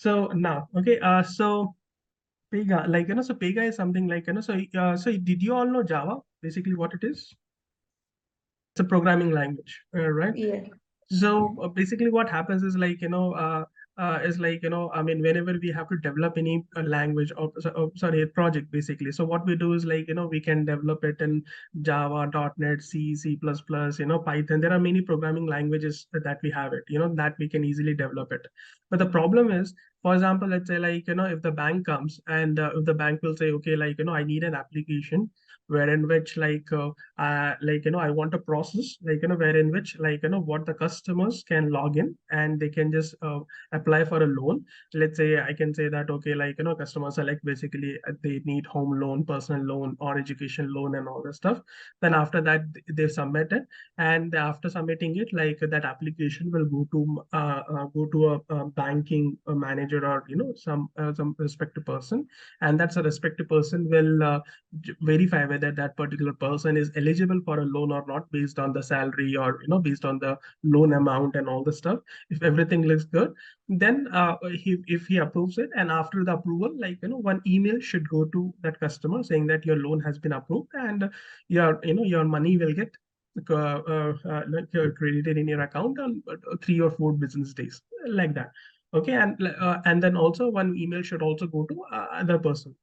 So now, okay, so Pega, so Pega is something so did you all know Java? Basically, what it is? It's a programming language, right? Yeah. So basically, what happens is I mean, whenever we have to develop any language or sorry, a project, basically. So what we do is we can develop it in Java, .NET, C, C++, Python. There are many programming languages that we have it, that we can easily develop it. But the problem is, for example, let's say if the bank comes and if the bank will say, okay, I need an application wherein which I want a process wherein which what the customers can log in and they can just apply for a loan. Let's say I can say that, okay, customers select basically they need home loan, personal loan, or education loan and all this stuff. Then after that they submit it, and after submitting it, that application will go to a banking manager, or some respective person, and that's a respective person will verify whether that particular person is eligible for a loan or not, based on the salary, or based on the loan amount and all the stuff. If everything looks good, then if he approves it, and after the approval, one email should go to that customer saying that your loan has been approved, and your money will get credited in your account on 3 or 4 business days, like that. Okay, and then also one email should also go to other person,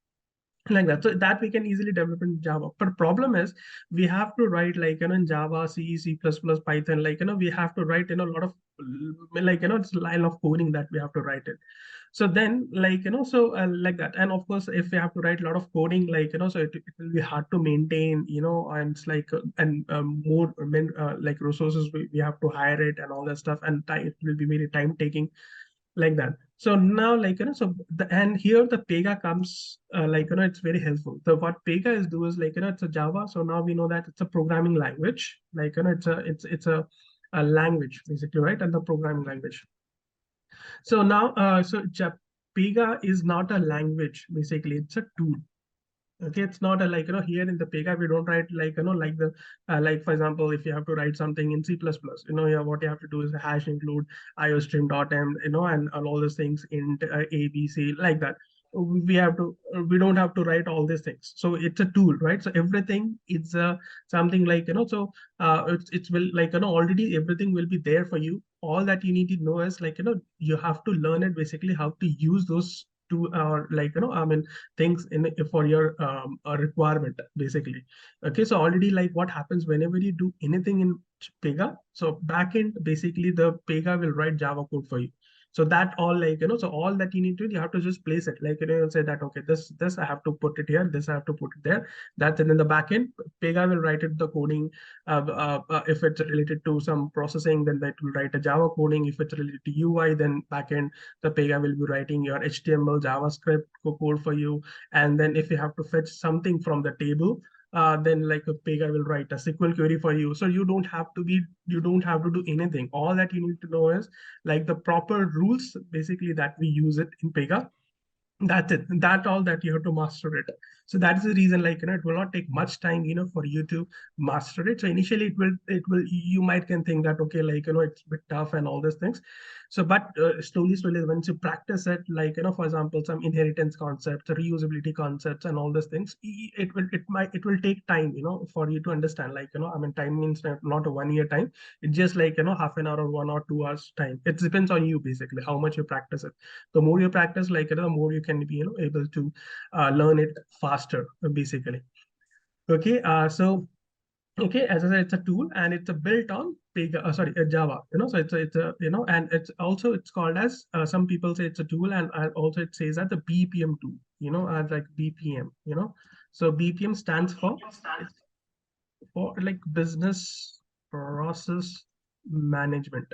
like that. So that we can easily develop in Java. But problem is, we have to write in Java, C, C++, Python, we have to write a lot of it's a line of coding that we have to write it. So then like that. And of course, if we have to write a lot of coding, so it will be hard to maintain, and it's and more resources we have to hire it and all that stuff, and time, it will be very time taking, like that. So now, and here the Pega comes, it's very helpful. So what Pega is do is it's a Java. So now we know that it's a programming language, it's a language basically, right? And the programming language. So now, Pega is not a language, basically, it's a tool. Okay, it's not a here in the Pega we don't write for example, if you have to write something in C++, what you have to do is hash include iostream.m, and all those things in A, B, C, like that. We don't have to write all these things. So it's a tool, right? So everything is something so it's will already everything will be there for you. All that you need to know is you have to learn it, basically how to use those to I mean things in for your requirement, basically. Okay, so already what happens whenever you do anything in Pega, so backend, basically the Pega will write Java code for you. So that all so all that you need to do, you have to just place it, you'll say that, okay, this I have to put it here, this I have to put it there. That's it. In the backend, Pega will write it the coding. If it's related to some processing, then that will write a Java coding. If it's related to UI, then backend, the Pega will be writing your HTML, JavaScript code for you. And then if you have to fetch something from the table, then a Pega will write a SQL query for you. So you don't have to do anything. All that you need to know is the proper rules, basically, that we use it in Pega. That's it. That all that you have to master it. So that's the reason, it will not take much time, for you to master it. So initially you might can think that, okay, it's a bit tough and all these things. So, but slowly, once you practice it, for example, some inheritance concepts, reusability concepts, and all these things, it will take time, for you to understand. I mean, time means not a 1 year time. It's just half an hour or 1 or 2 hours time. It depends on you, basically, how much you practice it. The more you practice, the more you can be able to learn it faster, basically. Okay, okay, as I said, it's a tool, and it's a built on Pega, sorry, Java. So it's a and it's called as, some people say it's a tool, and also it says that the BPM tool, as like BPM. So BPM stands for business process management.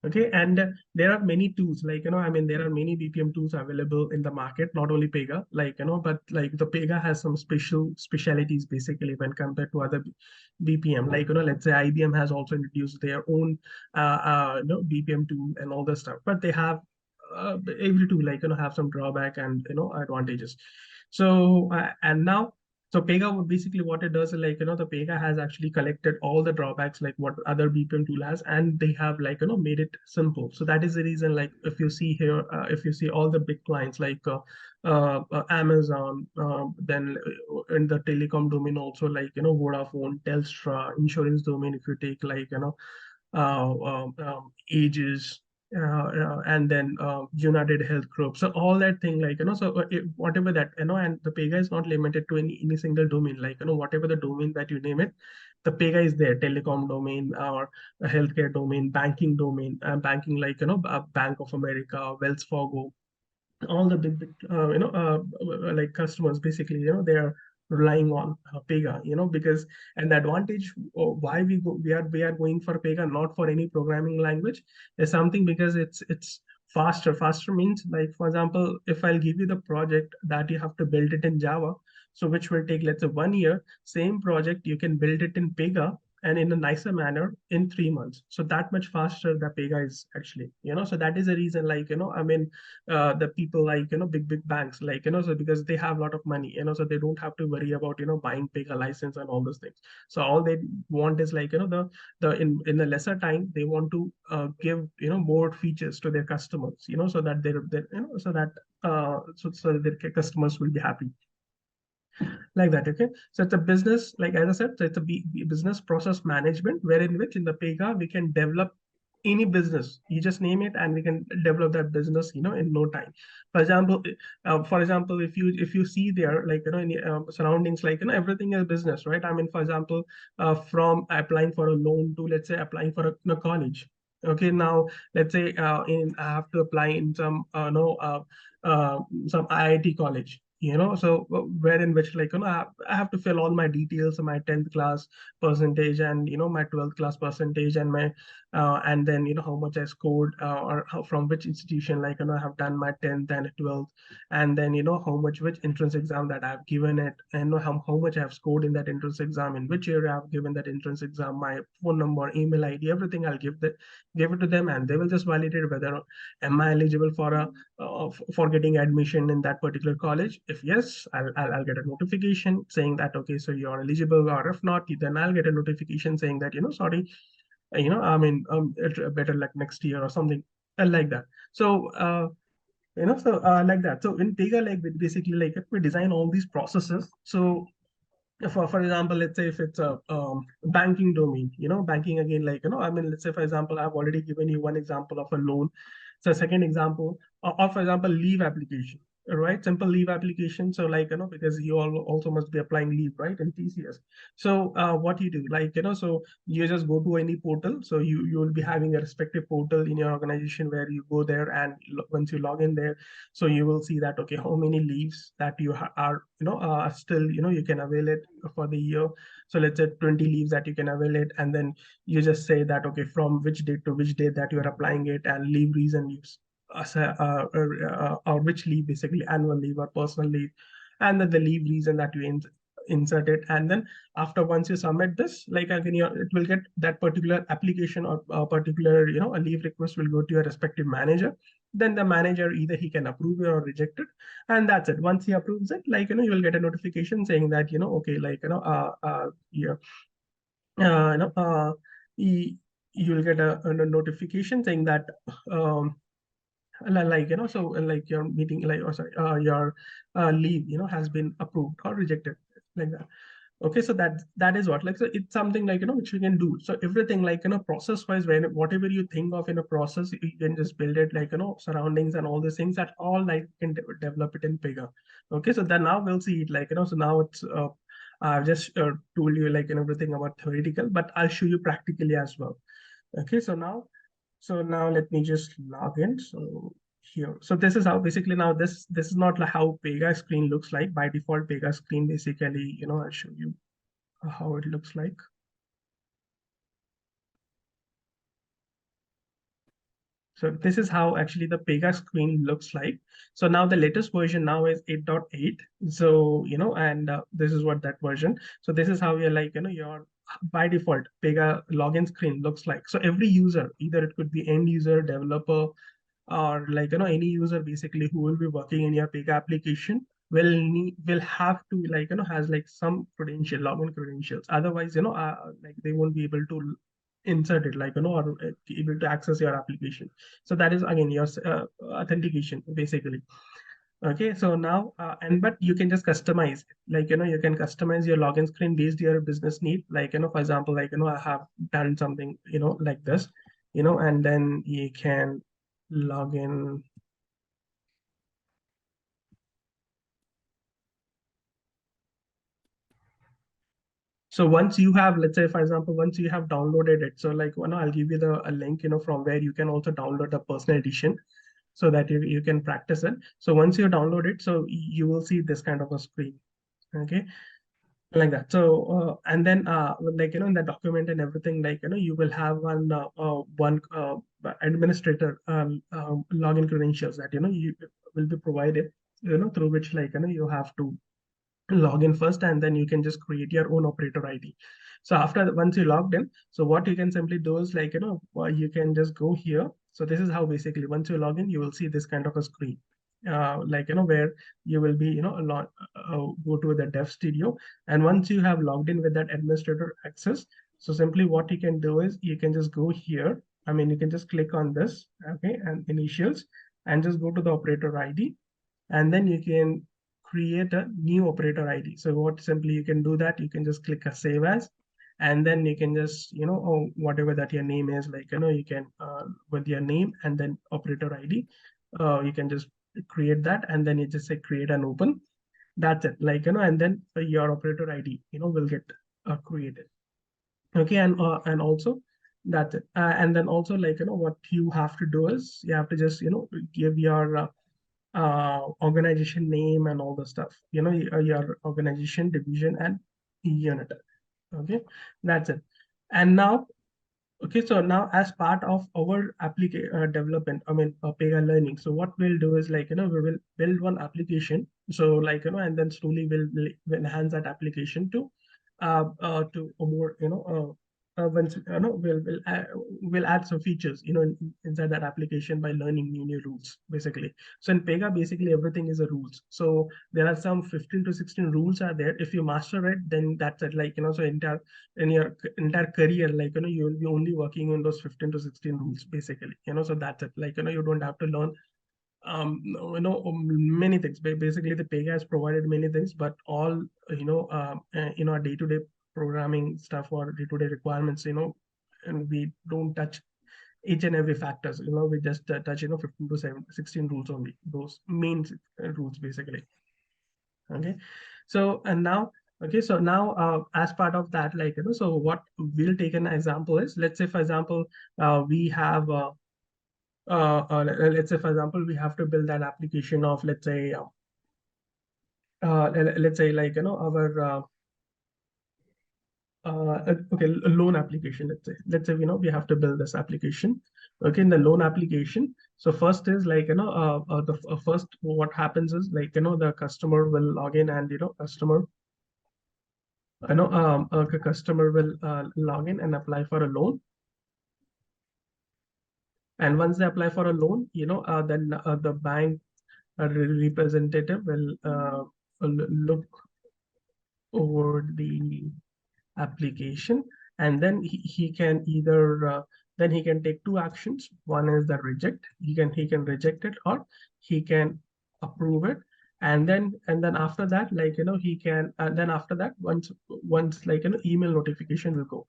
Okay, and there are many tools, I mean, there are many BPM tools available in the market, not only Pega, but the Pega has some specialities, basically, when compared to other BPM. Let's say IBM has also introduced their own BPM tool and all this stuff, but they have every tool have some drawback and advantages. So and now So Pega would basically what it does is like, the Pega has actually collected all the drawbacks like what other BPM tool has, and they have like, made it simple. So that is the reason, like if you see here, if you see all the big clients like Amazon, then in the telecom domain also like, Vodafone, Telstra, insurance domain, if you take like, Aegis, and then United Health Group. So all that thing, like, so whatever that, and the Pega is not limited to any single domain, like, whatever the domain that you name it, the Pega is there, telecom domain or a healthcare domain, banking domain, banking, like, Bank of America, Wells Fargo, all the big, like customers basically, they are relying on Pega, because, and the advantage why we are going for Pega, not for any programming language, is something because it's faster. Faster means like, for example, if I'll give you the project that you have to build it in Java, so which will take, let's say, 1 year, same project you can build it in Pega and in a nicer manner in 3 months. So that much faster the Pega is actually, so that is the reason, like, I mean, the people like, big banks, like, so because they have a lot of money, so they don't have to worry about, buying Pega license and all those things. So all they want is like, the in the lesser time they want to give, more features to their customers, so that they're so that so that their customers will be happy, like that. Okay, so it's a business, like as I said, so it's a business process management, wherein which in the Pega we can develop any business. You just name it and we can develop that business, in no time. For example, if you see there, like, in surroundings, like, everything is business, right? I mean, for example, from applying for a loan to, let's say, applying for a college. Okay, now let's say I have to apply in some no some IIT college, so where in which, like, I have to fill all my details, my 10th class percentage, and my 12th class percentage, and my and then how much I scored, or from which institution, like, I have done my 10th and 12th, and then how much, which entrance exam that I've given it, and how much I have scored in that entrance exam, in which year I've given that entrance exam, my phone number, email ID, everything I'll give it to them, and they will just validate whether am I eligible for a for getting admission in that particular college. If yes, I'll get a notification saying that, okay, so you're eligible, or if not, then I'll get a notification saying that, sorry, I mean, it better like next year or something, like that. So like that. So in Pega, like, basically, like, if we design all these processes, so for example, let's say if it's a banking domain, banking again, like, I mean, let's say, for example, I've already given you one example of a loan. So second example, or for example, leave application, right? Simple leave application. So, like, because you all also must be applying leave, right, in TCS. So what you do, like, so you just go to any portal. So you will be having a respective portal in your organization where you go there, and once you log in there, so you will see that, okay, how many leaves that you are, still, you can avail it for the year. So let's say 20 leaves that you can avail it, and then you just say that, okay, from which date to which date that you are applying it, and leave reason use, or which leave, basically annual leave or personal leave, and then the leave reason that you insert it. And then after, once you submit this, like, again, it will get that particular application, or particular, a leave request will go to your respective manager. Then the manager, either he can approve it or reject it, and that's it. Once he approves it, like, you will get a notification saying that, okay, like, yeah, you know you, you'll get a notification saying that, um like, so like your meeting, like, or sorry, your leave, has been approved or rejected, like that. Okay, so that is what, like, so it's something like, which you can do. So everything, like, process wise, when whatever you think of in a process, you can just build it, like, surroundings and all these things, that all, like, you can develop it in Pega. Okay, so then now we'll see it, like, so now it's I've just told you, like, everything about theoretical, but I'll show you practically as well. Okay, so now let me just log in. So here, so this is how, basically, now this is not like how Pega screen looks like by default. Pega screen, basically, I'll show you how it looks like. So this is how actually the Pega screen looks like. So now the latest version now is 8.8. So, and this is what that version. So this is how you're, like, your by default Pega login screen looks like. So every user, either it could be end user, developer, or, like, any user basically who will be working in your Pega application. will have to, like, has like some login credentials. Otherwise, like they won't be able to insert it, like, or able to access your application. So that is again your authentication basically. Okay, so now and but you can just customize it. Like, you can customize your login screen based your business need. Like, for example, like, I have done something, like this, and then you can log in. So once you have, let's say, for example, once you have downloaded it, so like, I'll give you a link, from where you can also download the personal edition so that you can practice it. So once you download it, so you will see this kind of a screen. Okay, like that. So and then like, in the document and everything, like, you will have one administrator login credentials that, you will be provided, through which, like, you have to log in first, and then you can just create your own operator ID. So after once you logged in, so what you can simply do is, like, you can just go here. So this is how basically once you log in, you will see this kind of a screen, like, where you will be, go to the dev studio. And once you have logged in with that administrator access, so simply what you can do is you can just go here. I mean, you can just click on this, okay, and initials, and just go to the operator ID, and then you can create a new operator ID. So what simply you can do that, you can just click a save as, and then you can just, whatever that your name is, like, you can with your name and then operator ID, you can just create that, and then you just say create and open. That's it, like, and then your operator ID, will get created. Okay, and also that's it. And then also, like, what you have to do is you have to just, give your organization name and all the stuff, your organization, division, and unit. Okay, that's it. And now, okay, so now as part of our application development, I mean, Pega learning. So what we'll do is, like, we will build one application. So, like, and then slowly we'll enhance that application to a more, once, we'll add some features, inside that application by learning new rules, basically. So in Pega, basically everything is a rules. So there are some 15 to 16 rules are there. If you master it, then that's it. Like, so in your entire career, like, you will be only working on those 15 to 16 rules, basically. So that's it. Like, you don't have to learn many things. Basically, the Pega has provided many things, but all, our day-to-day programming stuff or day-to-day requirements, and we don't touch each and every factors. We just touch, 15 to 16 rules only, those main rules, basically. Okay, so and now, okay, so now as part of that, like, so what we'll take an example is, let's say, for example, we have let's say, for example, we have to build an application of, let's say, let's say, like, our okay, a loan application. Let's say, we have to build this application. Okay, in the loan application, so first is, like, the first what happens is, like, the customer will log in, and, a customer will log in and apply for a loan. And once they apply for a loan, then the bank representative will look over the application, and then he can either then he can take two actions. One is the reject. He can reject it, or he can approve it. And then after that, like, he can, and then after that, once, like, email notification will go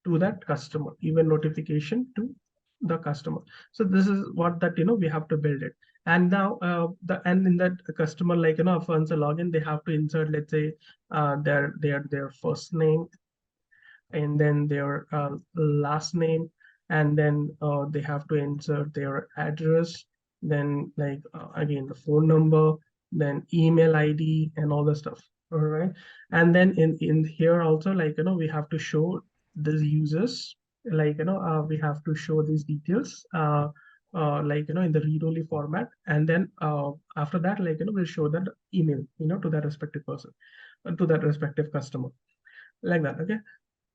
to that customer, even notification to the customer. So this is what that, we have to build it. And now and in that customer, like, once a login, they have to insert, let's say, their first name, and then their last name, and then they have to insert their address, then, like, again, the phone number, then email ID, and all the stuff. All right, and then in here also, like, we have to show these users, like, we have to show these details, like, in the read-only format. And then after that, like, we'll show that email, to that respective person, to that respective customer, like that. Okay,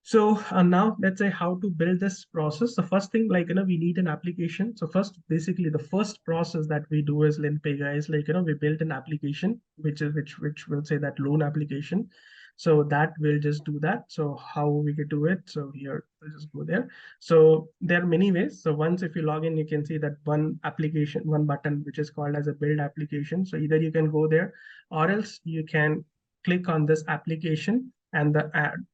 So now let's say how to build this process. The first thing, like, we need an application. So first, basically the first process that we do is in Pega is like, we built an application, which will say that loan application. So that will just do that. So how we can do it. So here, let's just go there. So there are many ways. So once if you log in, you can see that one application, one button, which is called as a build application. So either you can go there or else you can click on this application and the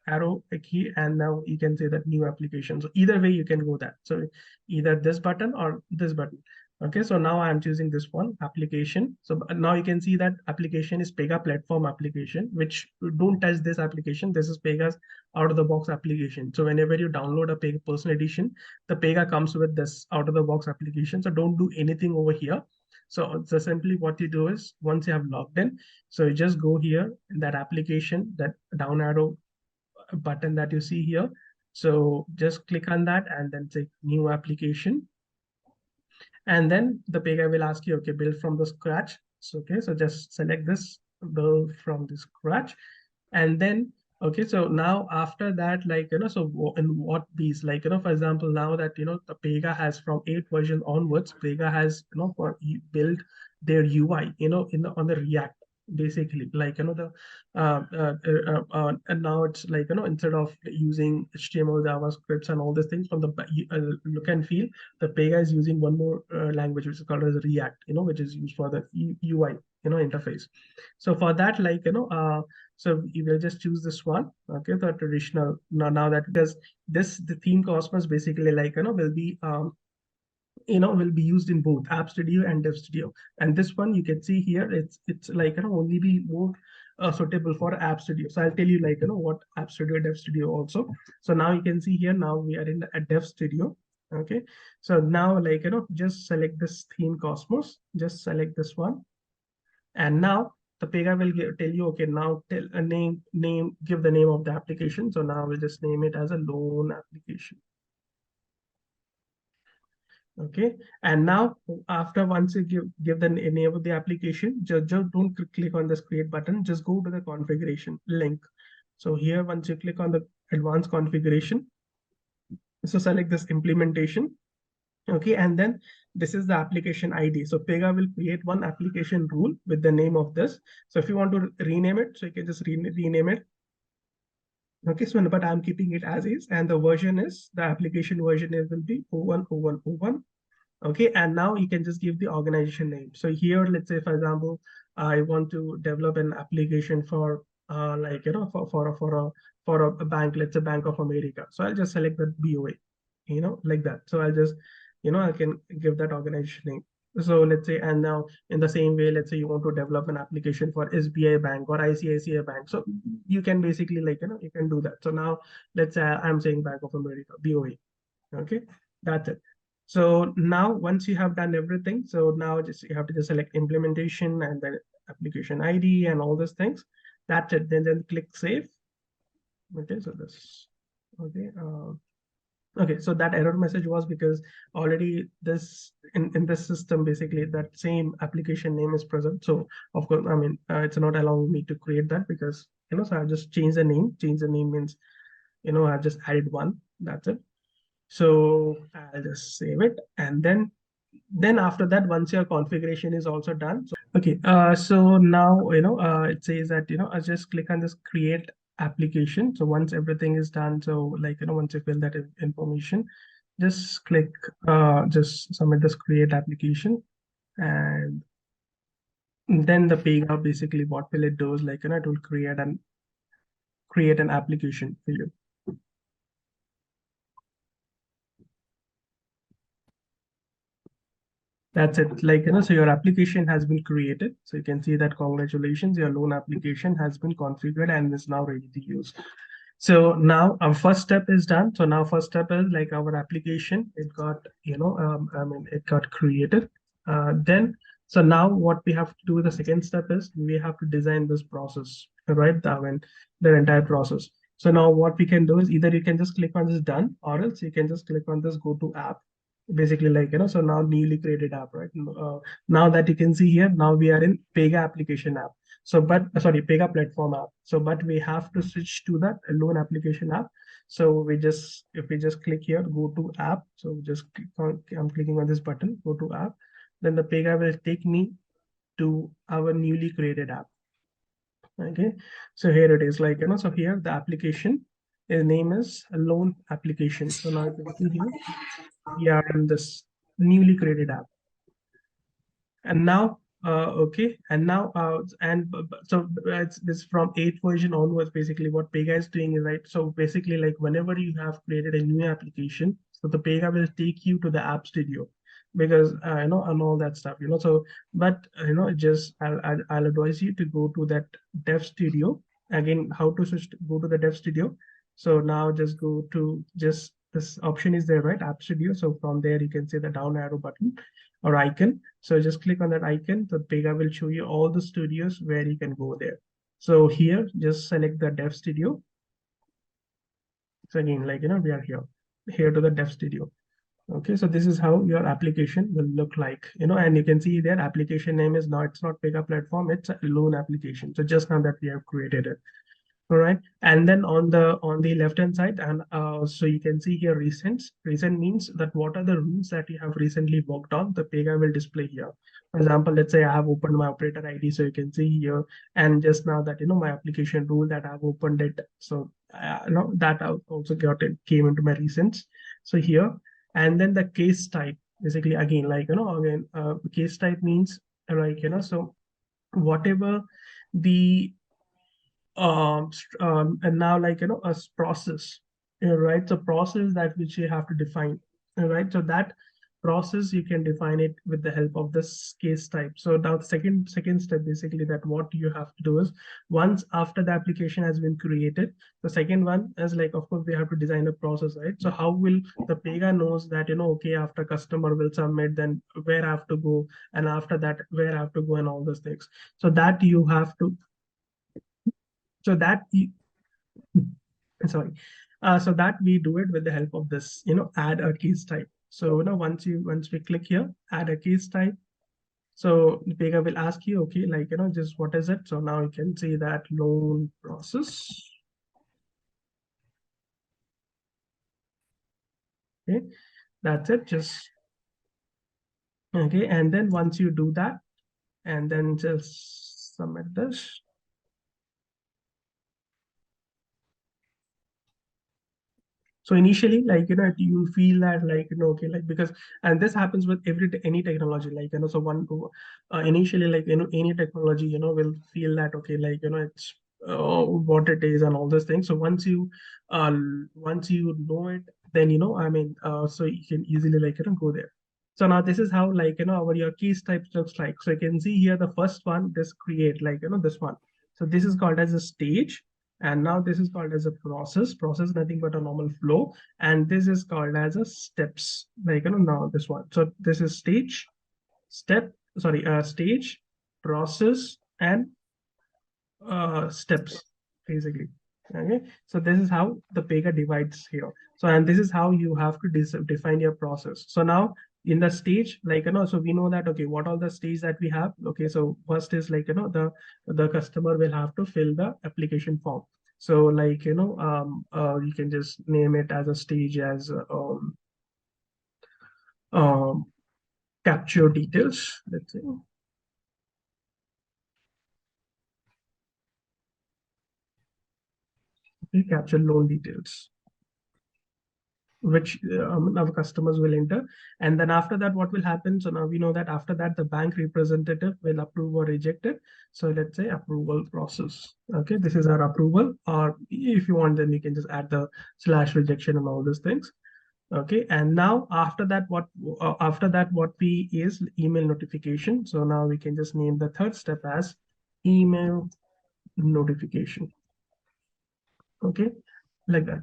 arrow key, and now you can say that new application. So either way you can go that. So either this button or this button. Okay, so now I'm choosing this one, application. So now you can see that application is Pega platform application, which don't touch this application. This is Pega's out of the box application. So whenever you download a Pega personal edition, the Pega comes with this out of the box application. So don't do anything over here. So simply what you do is once you have logged in, so you just go here in that application, that down arrow button that you see here. So just click on that and then say new application. And then the Pega will ask you, okay, build from the scratch. So, okay, so just select this, build from the scratch. And then, okay, so now after that, like, so in what these, like, for example, now that, the Pega has from 8 version onwards, Pega has, for build their UI, on the React, basically, like, and now it's like, instead of using HTML, JavaScripts and all these things from the look and feel, the Pega is using one more language, which is called as React, which is used for the UI, interface. So for that, like, so you will just choose this one, okay, the traditional. Now that because the theme Cosmos basically like, will be will be used in both App Studio and Dev Studio. And this one you can see here, it's like, only be more suitable for App Studio. So I'll tell you like, what App Studio, Dev Studio also. So now you can see here, now we are in a Dev Studio. Okay, so now like, just select this theme Cosmos, just select this one. And now the Pega will tell you, okay, now tell a give the name of the application. So now we'll just name it as a loan application. Okay, and now after once you give the name of the application, just don't click on this create button, just go to the configuration link. So here, once you click on the advanced configuration, so select this implementation. Okay, and then this is the application ID. So Pega will create one application rule with the name of this. So if you want to rename it, so you can just rename it. Okay, so but I'm keeping it as is, and the version is the application version will be 010101. Okay, and now you can just give the organization name. So here, let's say, for example, I want to develop an application for like, for a bank, let's say Bank of America. So I'll just select the BOA, like that. So I'll just, I can give that organization name. So let's say, and now in the same way, let's say you want to develop an application for SBI Bank or ICICI Bank. So you can basically like, you can do that. So now let's say I'm saying Bank of America, BOA. Okay, that's it. So now once you have done everything, so now just you have to just select implementation and then application ID and all those things. That's it. Then click save. Okay, so this, okay. Okay, so that error message was because already this in this system, basically that same application name is present. So of course, I mean, it's not allowing me to create that because, so I just change the name. Change the name means, I've just added one. That's it. So I'll just save it. And then after that, once your configuration is also done. So, okay, so now, it says that, I just click on this create application. So once everything is done, so like, once you fill that information, just click, just submit this create application. And then the Pega basically what will it do is like, it will create an application for you. That's it. Like, so your application has been created. So you can see that congratulations, your loan application has been configured and is now ready to use. So now our first step is done. So now first step is like our application, it got, I mean, it got created. So now what we have to do, the second step is we have to design this process, right? I mean, the entire process. So now what we can do is either you can just click on this done, or else you can just click on this go to app. Basically like, so now newly created app, right? Now that you can see here, now we are in Pega application app. So, but sorry, Pega platform app. So, but we have to switch to that loan application app. So we just, if we just click here, go to app. So just click on, I'm clicking on this button, go to app. Then the Pega will take me to our newly created app. Okay, so here it is, like, so here the application, the name is a loan application. So now you can see here, we are in this newly created app. And now, okay, and now, so it's this from 8th version onwards, basically what Pega is doing is, right, so basically like whenever you have created a new application, so the Pega will take you to the App Studio, because and all that stuff, so, but just I'll advise you to go to that Dev Studio. Again, how to switch go to the Dev Studio. So now just go to, just this option is there, right, App Studio. So from there you can see the down arrow button or icon. So just click on that icon. The Pega will show you all the studios where you can go there. So here, just select the Dev Studio. So again, like, we are here to the Dev Studio. Okay, so this is how your application will look like, and you can see their application name is not, it's not Pega platform, it's a loan application. So just now that we have created it. All right, and then on the left hand side, and so you can see here recents. Recent means that what are the rules that you have recently worked on. The Pega will display here. For example, let's say I have opened my operator ID, so you can see here, and just now that my application rule that I've opened it, so that also got it came into my recents. So here, and then the case type, basically again, like, again, case type means, like, so whatever the and now, like, a process, right, so process that which you have to define, right, so that process you can define it with the help of this case type. So now the second step, basically, that what you have to do is, once after the application has been created, the second one is, like, of course we have to design a process, right, so how will the Pega knows that, okay, after customer will submit, then where I have to go, and after that where I have to go, and all those things. So that you have to, so that you, sorry, so that we do it with the help of this, add a case type. So once we click here, add a case type, so Pega will ask you, okay, like, just what is it. So now you can see that loan process. Okay, that's it. Just okay, and then once you do that, and then just submit this. So initially, like, you feel that, like, okay, like, because, and this happens with any technology, like, so initially, like, any technology, will feel that, okay, like, it's what it is and all those things. So uh once you know it, then, I mean, so you can easily, like, go there. So now this is how, like, our your keys types looks like. So you can see here the first one, this create, like, this one. So this is called as a stage. And now this is called as a process, nothing but a normal flow. And this is called as a steps, like, now this one. So this is stage, step, sorry, stage, process, and steps, basically. Okay, so this is how the Pega divides here. So, and this is how you have to define your process. So now in the stage, like, so we know that, okay, what all the stage that we have. Okay, so first is, like, the customer will have to fill the application form. So, like, you can just name it as a stage as um, capture details, let's say. Okay, capture loan details, which our customers will enter. And then after that, what will happen? So now we know that after that, the bank representative will approve or reject it. So let's say approval process. Okay, this is our approval. Or if you want, then you can just add the slash rejection and all those things. Okay, and now after that, what we is email notification. So now we can just name the third step as email notification. Okay, like that.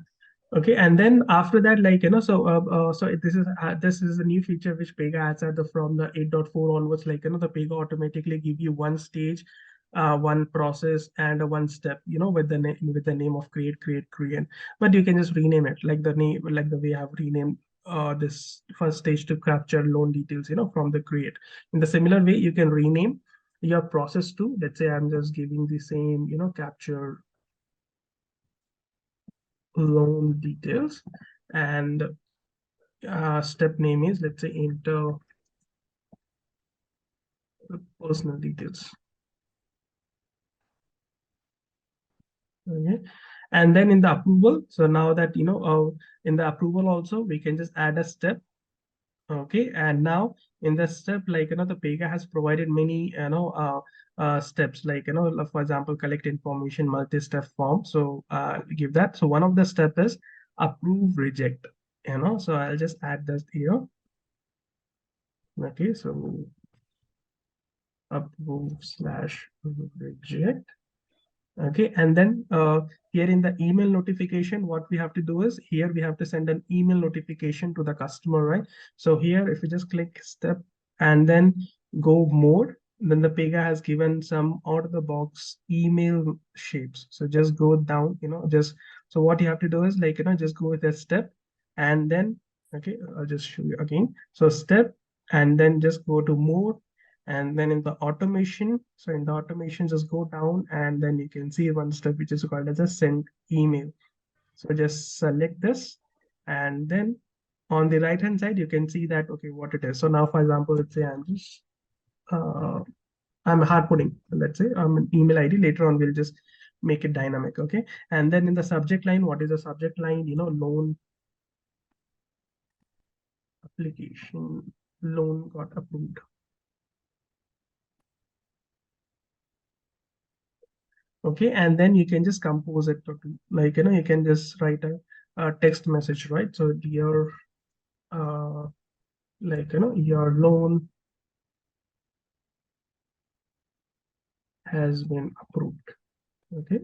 Okay, and then after that, like, so this is a new feature which Pega adds at the from the 8.4 onwards. Like, the Pega automatically give you one stage, one process, and a one step, with the name of create. But you can just rename it like the name, like the way I have renamed this first stage to capture loan details, from the create. In the similar way, you can rename your process two, let's say I'm just giving the same, capture loan details, and step name is, let's say, enter personal details. Okay. And then in the approval, so now that in the approval also we can just add a step. Okay, and now in the step, like the Pega has provided many steps, like for example, collect information, multi-step form. So give that. So one of the step is approve reject. So I'll just add this here. Okay, so approve slash reject. Okay, and then here in the email notification, what we have to do is here we have to send an email notification to the customer, right? So here, if you just click step and then go more, then the Pega has given some out of the box email shapes. So just go down, just so what you have to do is like, just go with a step and then, okay, I'll just show you again. So step and then just go to more, and then in the automation, so in the automation, just go down and then you can see one step which is called as a send email. So just select this, and then on the right hand side you can see that, okay, what it is. So now for example, let's say uh, I'm hard coding, let's say I'm an email ID. Later on we'll just make it dynamic. Okay, and then in the subject line, what is the subject line? Loan application, loan got approved. Okay, and then you can just compose it to, like you can just write a text message, right? So dear, uh like your loan has been approved. Okay,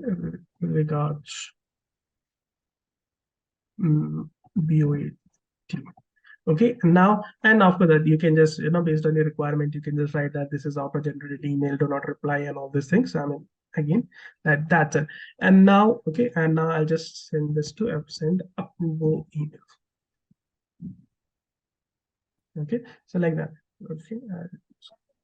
regards, BOA team. Okay, now and after that you can just based on your requirement you can just write that this is auto generated email, do not reply, and all these things. I mean, again, that's it. And now, okay, and now I'll just send this to send approval email. Okay, so like that. Okay,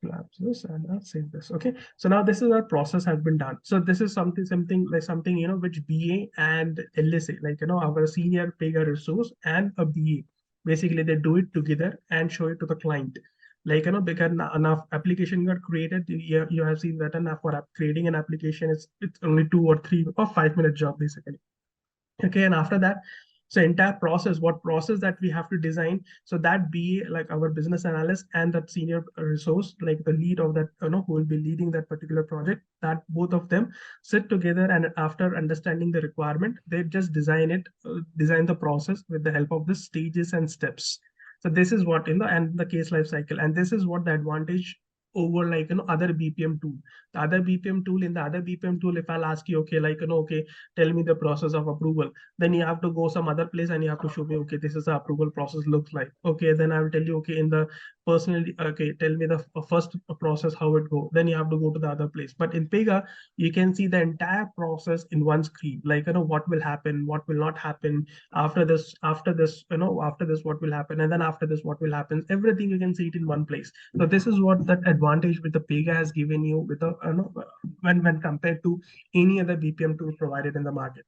collapse this and I'll save this. Okay, so now this is our process has been done. So this is something like something which BA and LSA, like our senior Pega resource and a BA, basically they do it together and show it to the client. Like because enough application got created, you have seen that enough for creating an application, it's only 2 or 3 or 5 minute job basically. Okay, and after that, so entire process, what process that we have to design, so that be like our business analyst and that senior resource, like the lead of that, who will be leading that particular project, that both of them sit together, and after understanding the requirement, they just design the process with the help of the stages and steps. So this is what in the and the case life cycle, and this is what the advantage over like other BPM tool. The other BPM tool, in the other BPM tool, if I'll ask you, okay, like okay, tell me the process of approval, then you have to go some other place and you have to show me, okay, this is the approval process looks like. Okay, then I will tell you, okay, in the personal, okay, tell me the first process how it go, then you have to go to the other place. But in Pega you can see the entire process in one screen, like what will happen, what will not happen, after this what will happen, and then after this what will happen, everything you can see it in one place. So this is what that advantage with the Pega has given you with the when compared to any other BPM tool provided in the market.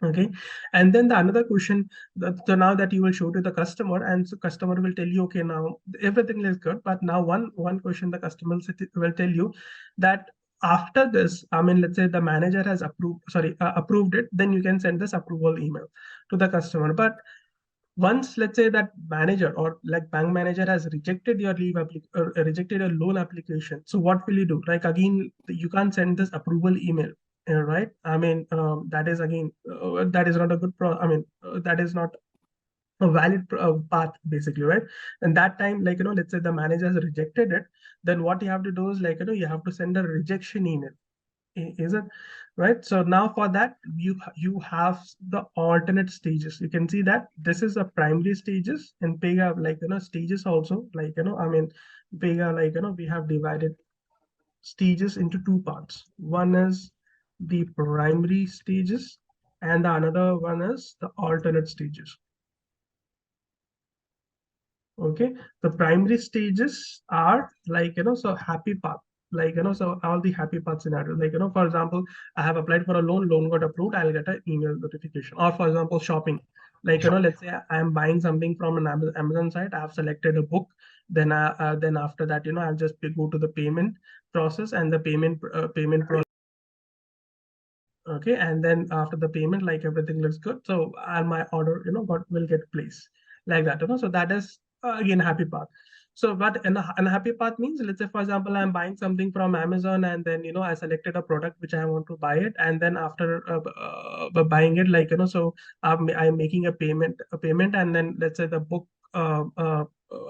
Okay, and then the another question that, so now that you will show to the customer, and so customer will tell you, okay, now everything is good, but now one question the customer will tell you that after this, I mean, let's say the manager has approved it, then you can send this approval email to the customer. But once, let's say that manager or like bank manager has rejected your rejected your loan application, so what will you do? Like again, you can't send this approval email, right? I mean, that is again, that is not a good I mean, that is not a valid path basically, right? And that time, like let's say the manager has rejected it, then what you have to do is like you have to send a rejection email. Is it right? So now for that, you have the alternate stages. You can see that this is a primary stages, and Pega, like stages also, like I mean, Pega, like we have divided stages into two parts. One is the primary stages, and the another one is the alternate stages. Okay, the primary stages are like so happy path. Like, so all the happy path scenarios, like, for example, I have applied for a loan got approved, I'll get an email notification. Or for example, shopping, like, let's say I am buying something from an Amazon site, I have selected a book, then after that, I'll just go to the payment process, and the payment process. Okay, and then after the payment, like everything looks good, so my order, will get placed, like that, so that is again happy path. So but an unhappy path means, let's say for example, I'm buying something from Amazon, and then I selected a product which I want to buy it, and then after buying it, like, so I'm making a payment, and then let's say the book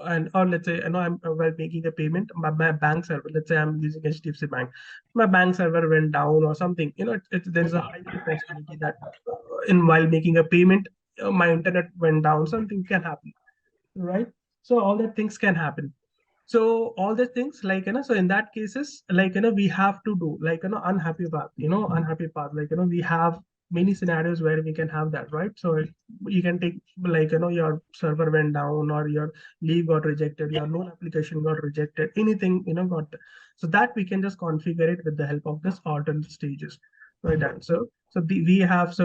and or let's say, I'm while making a payment, my bank server, let's say I'm using HDFC Bank, my bank server went down or something, there is a high possibility that in while making a payment, my internet went down, something can happen, right? So all that things can happen. So all the things, like, so in that cases, like, we have to do, like, unhappy path, like, we have many scenarios where we can have that, right? So you can take, like, your server went down, or your leave got rejected, your loan application got rejected, anything, got. So that we can just configure it with the help of this alternate stages, right? And so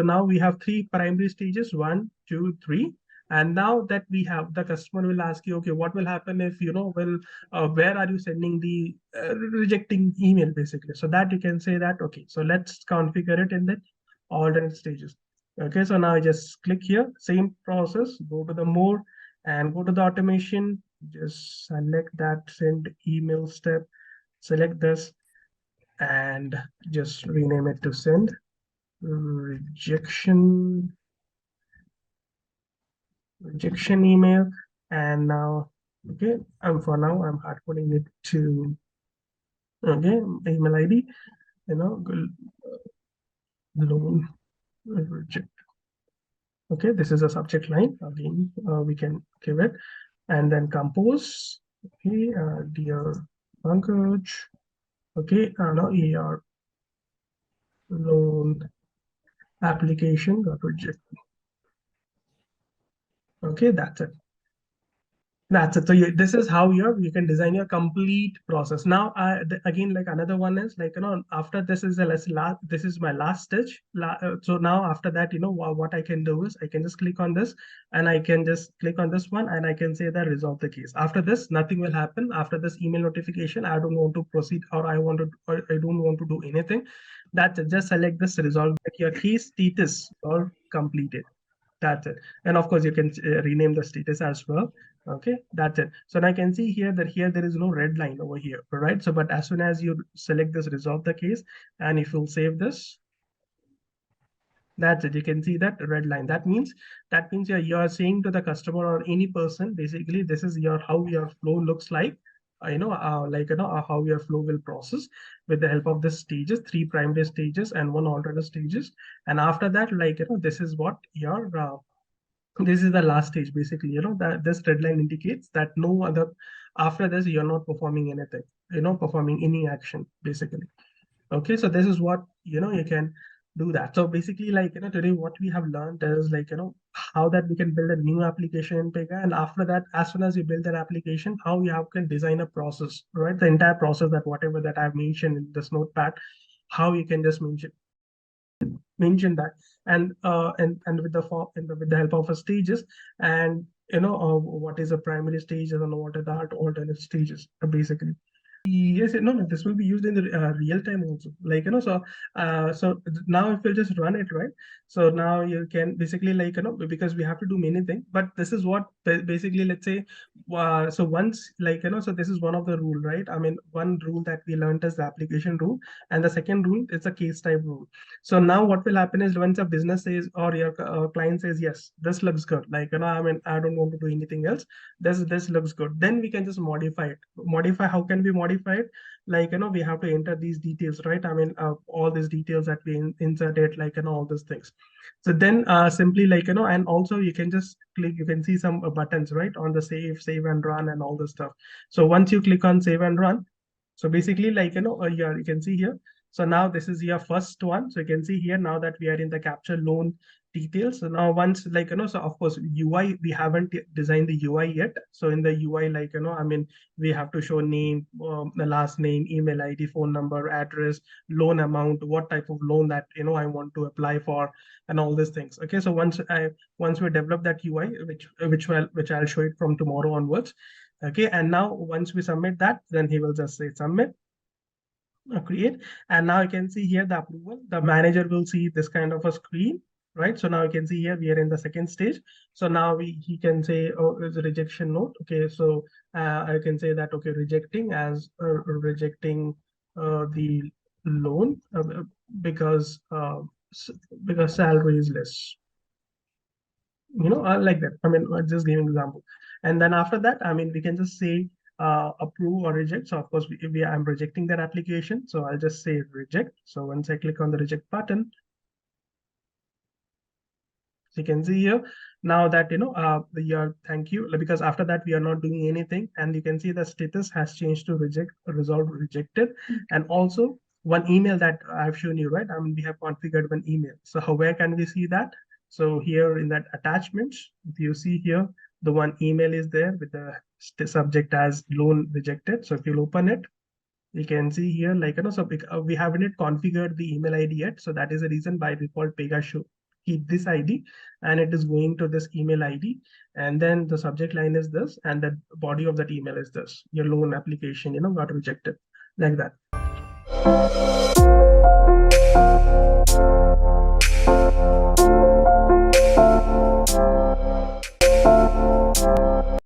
now we have three primary stages, 1, 2, 3. And now that we have, the customer will ask you, okay, what will happen if, where are you sending the rejecting email, basically. So that you can say that, okay, so let's configure it in the alternate stages. Okay, so now I just click here, same process, go to the more, and go to the automation, just select that send email step, select this, and just rename it to send rejection email. And now, okay, for now I'm hard coding it to, okay, email ID, loan reject. Okay, this is a subject line. Again, we can give it, and then compose. Okay, dear Pankaj. Okay, now ER loan application got rejected. Okay, that's it. That's it. So this is how you can design your complete process. Now, again, like another one is like, after this is this is my last stitch. So now after that, what I can do is I can just click on this, and I can just click on this one, and I can say that resolve the case. After this, nothing will happen. After this email notification, I don't want to proceed, or I don't want to do anything. That's it. Just select this resolve, that your case status or completed. That's it. And of course, you can rename the status as well. Okay, that's it. So now I can see here that here there is no red line over here, right? So, but as soon as you select this, resolve the case, and if you'll save this, that's it. You can see that red line. That means you're saying to the customer or any person, basically, this is how your flow looks like. How your flow will process with the help of the stages, three primary stages and one alternate stages. And after that, this is what your this is the last stage, basically, that this red line indicates that no other, after this you're not performing anything, performing any action, basically. Okay, so this is what, you can do that. So basically, today what we have learned is, how that we can build a new application in Pega. And after that, as soon as you build that application, how you can design a process, right? The entire process, that whatever that I've mentioned in this notepad, how you can just mention that, and with the form, with the help of a stages, and what is a primary stages and what are the alternate stages, basically. Yes, no, no, this will be used in the real time also. So now if we'll just run it, right? So now you can basically, because we have to do many things, but this is what basically, let's say, so once, so this is one of the rule, right? I mean, one rule that we learned is the application rule, and the second rule is a case type rule. So now what will happen is, once a business says, or your client says, yes, this looks good, I mean, I don't want to do anything else, this looks good, then we can just modify it. Modify, how can we modify it? We have to enter these details, right? I mean, all these details that we insert it, all these things. So then simply, and also you can just click, you can see some buttons, right, on the save and run and all this stuff. So once you click on save and run, so basically, you can see here. So now this is your first one. So you can see here now that we are in the capture loan details. So now once, like, so of course UI, we haven't designed the UI yet. So in the UI, like, I mean, we have to show name, the last name, email ID, phone number, address, loan amount, what type of loan that, I want to apply for, and all these things. Okay, so once we develop that UI, which I'll show it from tomorrow onwards. Okay, and now once we submit that, then he will just say submit, create, and now you can see here the approval. The manager will see this kind of a screen, right? So now you can see here we are in the second stage. So now he can say, oh, there's a rejection note. Okay, so I can say that, okay, rejecting as rejecting the loan because because salary is less, like that. I mean, just giving example. And then after that, I mean, we can just say approve or reject. So of course, I'm rejecting that application. So I'll just say reject. So once I click on the reject button, so you can see here now that, your thank you, because after that we are not doing anything, and you can see the status has changed to reject, resolved, rejected. And also one email that I've shown you, right? I mean, we have configured one email. So where can we see that? So here in that attachments, if you see here, the one email is there with the subject as loan rejected. So if you'll open it, you can see here, like, so we haven't configured the email ID yet. So that is the reason by default Pega should keep this ID, and it is going to this email ID. And then the subject line is this, and the body of that email is this. Your loan application, got rejected, like that.